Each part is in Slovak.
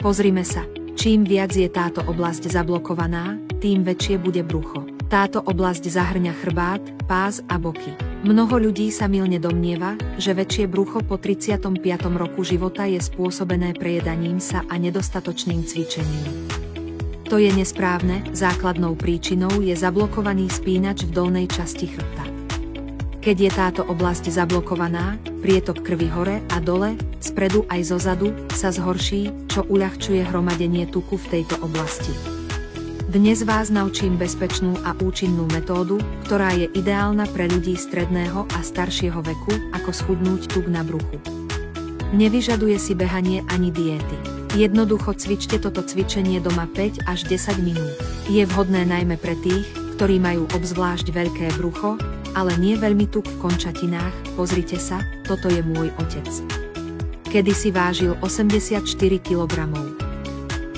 Pozrime sa. Čím viac je táto oblasť zablokovaná, tým väčšie bude brucho. Táto oblasť zahŕňa chrbát, pás a boky. Mnoho ľudí sa mylne domnieva, že väčšie brucho po 35. roku života je spôsobené prejedaním sa a nedostatočným cvičením. To je nesprávne, základnou príčinou je zablokovaný spínač v dolnej časti chrbta. Keď je táto oblasť zablokovaná, prietok krvi hore a dole, spredu aj zozadu, sa zhorší, čo uľahčuje hromadenie tuku v tejto oblasti. Dnes vás naučím bezpečnú a účinnú metódu, ktorá je ideálna pre ľudí stredného a staršieho veku, ako schudnúť tuk na bruchu. Nevyžaduje si behanie ani diéty. Jednoducho cvičte toto cvičenie doma 5 až 10 minút. Je vhodné najmä pre tých, ktorí majú obzvlášť veľké brucho, ale nie veľmi tuk v končatinách. Pozrite sa, toto je môj otec. Kedysi vážil 84 kg.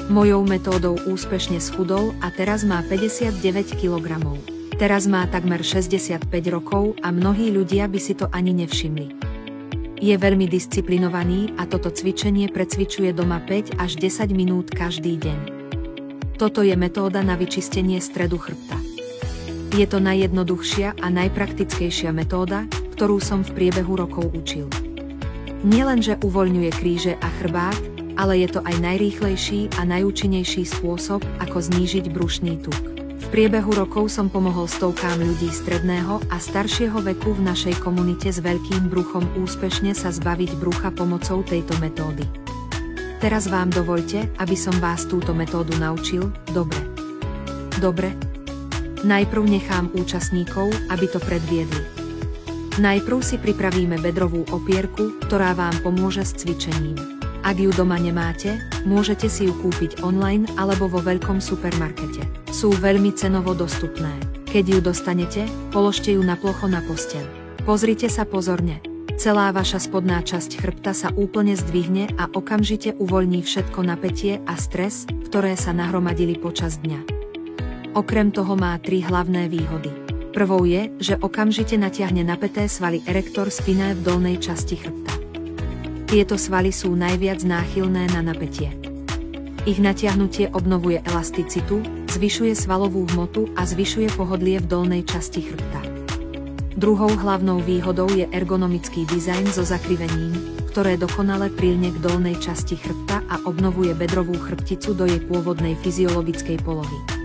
Mojou metódou úspešne schudol a teraz má 59 kg. Teraz má takmer 65 rokov a mnohí ľudia by si to ani nevšimli. Je veľmi disciplinovaný a toto cvičenie precvičuje doma 5 až 10 minút každý deň. Toto je metóda na vyčistenie stredu chrbta. Je to najjednoduchšia a najpraktickejšia metóda, ktorú som v priebehu rokov učil. Nielenže uvoľňuje kríže a chrbát, ale je to aj najrýchlejší a najúčinnejší spôsob, ako znížiť brušný tuk. V priebehu rokov som pomohol stovkám ľudí stredného a staršieho veku v našej komunite s veľkým bruchom úspešne sa zbaviť brucha pomocou tejto metódy. Teraz vám dovoľte, aby som vás túto metódu naučil. Dobre. Najprv nechám účastníkov, aby to predviedli. Najprv si pripravíme bedrovú opierku, ktorá vám pomôže s cvičením. Ak ju doma nemáte, môžete si ju kúpiť online alebo vo veľkom supermarkete. Sú veľmi cenovo dostupné. Keď ju dostanete, položte ju na plocho na posteľ. Pozrite sa pozorne. Celá vaša spodná časť chrbta sa úplne zdvihne a okamžite uvoľní všetko napätie a stres, ktoré sa nahromadili počas dňa. Okrem toho má 3 hlavné výhody. Prvou je, že okamžite natiahne napäté svaly erector spinae v dolnej časti chrbta. Tieto svaly sú najviac náchylné na napätie. Ich natiahnutie obnovuje elasticitu, zvyšuje svalovú hmotu a zvyšuje pohodlie v dolnej časti chrbta. Druhou hlavnou výhodou je ergonomický dizajn so zakrivením, ktoré dokonale priľne k dolnej časti chrbta a obnovuje bedrovú chrbticu do jej pôvodnej fyziologickej polohy.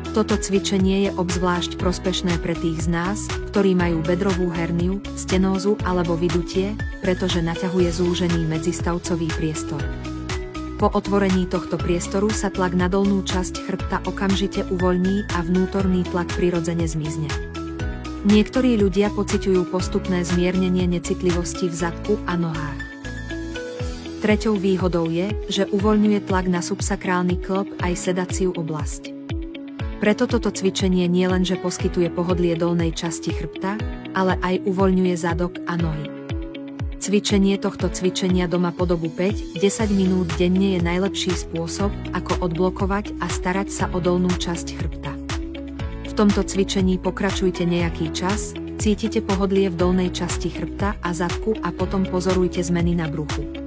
Toto cvičenie je obzvlášť prospešné pre tých z nás, ktorí majú bedrovú herniu, stenózu alebo vydutie, pretože naťahuje zúžený medzistavcový priestor. Po otvorení tohto priestoru sa tlak na dolnú časť chrbta okamžite uvoľní a vnútorný tlak prirodzene zmizne. Niektorí ľudia pociťujú postupné zmiernenie necitlivosti v zadku a nohách. Treťou výhodou je, že uvoľňuje tlak na subsakrálny klb aj sedaciu oblasť. Preto toto cvičenie nielenže poskytuje pohodlie dolnej časti chrbta, ale aj uvoľňuje zadok a nohy. Cvičenie tohto cvičenia doma po dobu 5-10 minút denne je najlepší spôsob, ako odblokovať a starať sa o dolnú časť chrbta. V tomto cvičení pokračujte nejaký čas, cítite pohodlie v dolnej časti chrbta a zadku a potom pozorujte zmeny na bruchu.